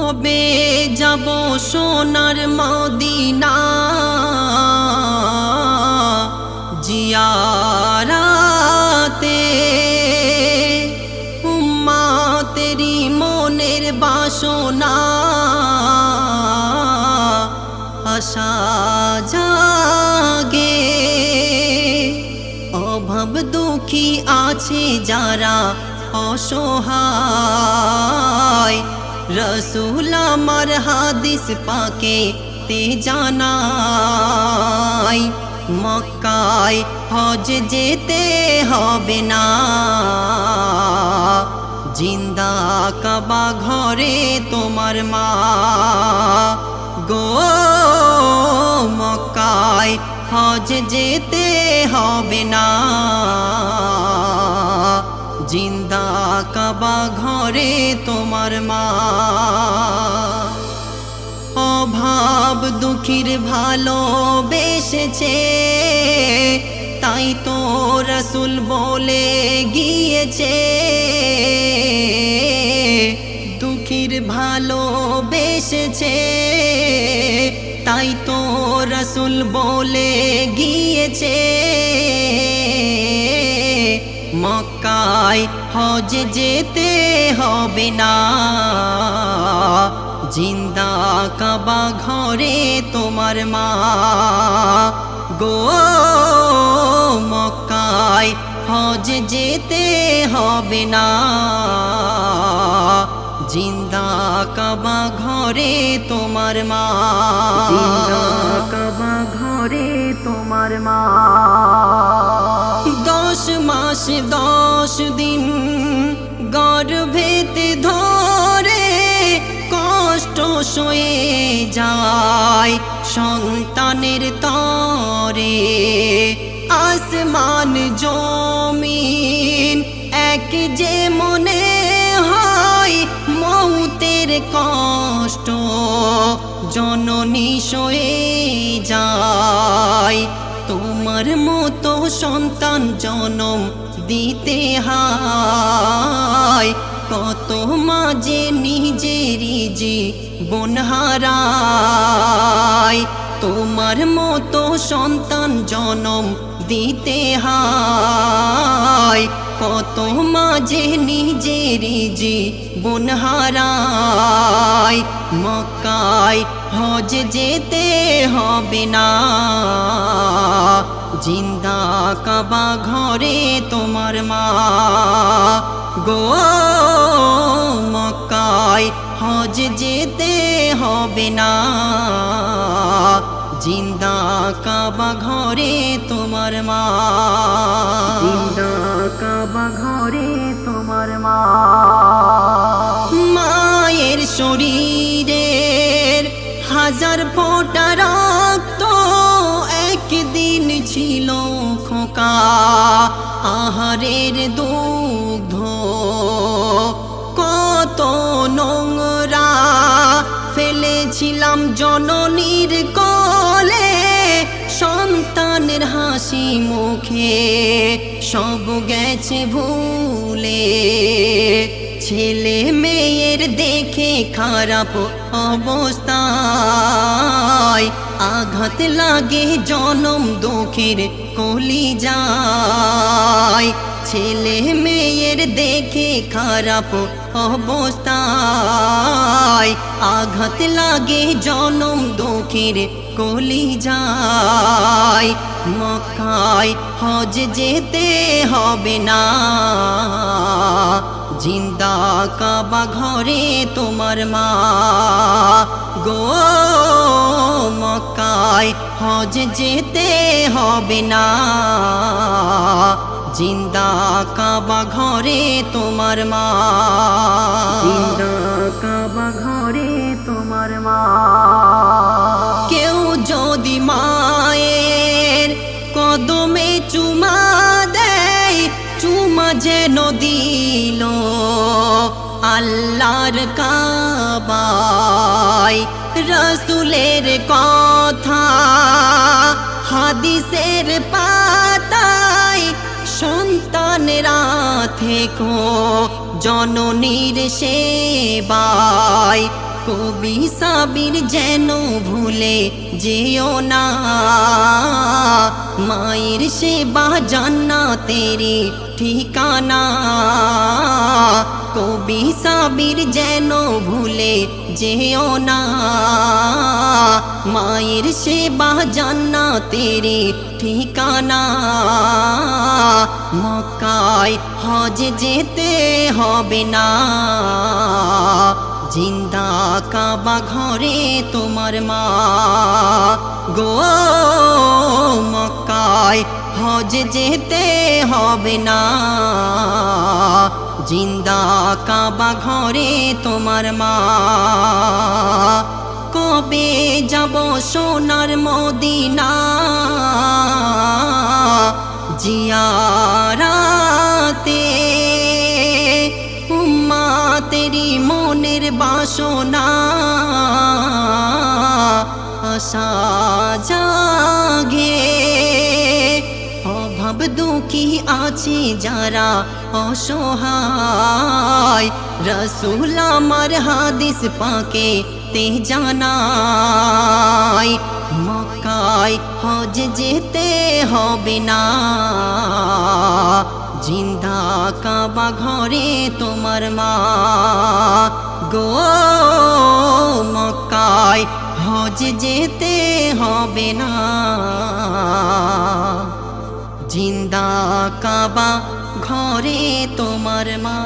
কবে যাব সোনার মদিনা জিয়ারাতে উম্মতেরি মনের বাসনা আশা জাগে অভাব দুঃখী আছে যারা অসহায় রসুল আমার হাদিস পাকে তে জানাই মক্কায় হজ যেতে হবে না জিন্দা কাবা ঘরে তোমার মা গো মক্কায় হজ যেতে হবে না জিন্দা কাবা ঘরে তোমার মা অভাব দুঃখীর ভালোবেসেছে তাই তো রসুল বলে গিয়েছে দুঃখীর ভালোবেসেছে তাই তো রসুল বলে গিয়েছে মক্কায় হজ যেতে হবে না জিন্দা কাবা ঘরে তোমার মা গো মক্কায় হজ যেতে হবে না জিন্দা কাবা ঘরে তোমার মা জিন্দা কাবা ঘরে তোমার মা 10 মাস 10 দিন গর্ভেতে ধরে কষ্ট সয়ে যায় সন্তানের তরে আসমান জমিন এক যে মনে হয় মৌতের কষ্ট জননী সয়ে যায় তোমার মতো সন্তান জনম দিতে হয় কত মাঝে নিজেরই জীবন হারায় তোমার মতো সন্তান জনম দিতে হয় কত মাঝে নিজেরই জীবন হারায় মক্কায় হজ যেতে হবে না জিন্দা কাবা ঘরে তোমার মা গো মক্কায় হজ যেতে হবে না জিন্দা কাবা ঘরে তোমার মা জিন্দা কাবা ঘরে তোমার মা মায়ের শরীরের হাজার ফোঁটা রক্ত একদিন ছিল খোকা আহারের দুগ্ধ কত নোংরা ফেলেছিলাম জননীর কোলে সন্তানের হাসি মুখে সব গেছে ভুলে ছেলে মেয়ের দেখে খারাপ অবস্থায় আঘাত লাগে জনম দুঃখের কলিজায় ছেলে মেয়ের দেখে খারাপ অবস্থায় আঘাত লাগে জনম দুঃখের কলিজায় মক্কায় হজ যেতে হবে না জিন্দা কাবা ঘরে তোমার মা গো মক্কায় হজ যেতে হবে না জিন্দা কাবা ঘরে তোমার মা জিন্দা কাবা ঘরে তোমার মা কেউ যদি মায়ের কদমে চুমা দেয় চুমা যেন দিল আল্লাহর কাবায় রসুলের কথা হাদিসের পাতায় সন্তানেরা থেকো জননীর সেবায় কবি সাবির যেন ভুলে যেও না, মায়ের সেবা জান্নাতেরি ঠিকানা। কবি সাবির যেন ভুলে যেও না, মায়ের সেবা জান্নাতেরি ঠিকানা। মক্কায় হজ যেতে হবে না, জিন্দা কাবা ঘরে তোমার মা গো। মক্কায় হজ যেতে হবে না, জিন্দা কাবা ঘরে তোমার মা। কবে যাব সোনার মদিনা, জিয়ারাতে উম্মতেরি মনের বাসনা। আশা জাগে অভাব দুঃখী আছে যারা অসহায়, রসুল আমার হাদিস পাকে তে জানায়। মক্কায় হজ যেতে হবে না, জিন্দা কাবা ঘরে তোমার মা গো। মক্কায় হজ যেতে হবে না, জিন্দা কাবা ঘরে তোমার মা।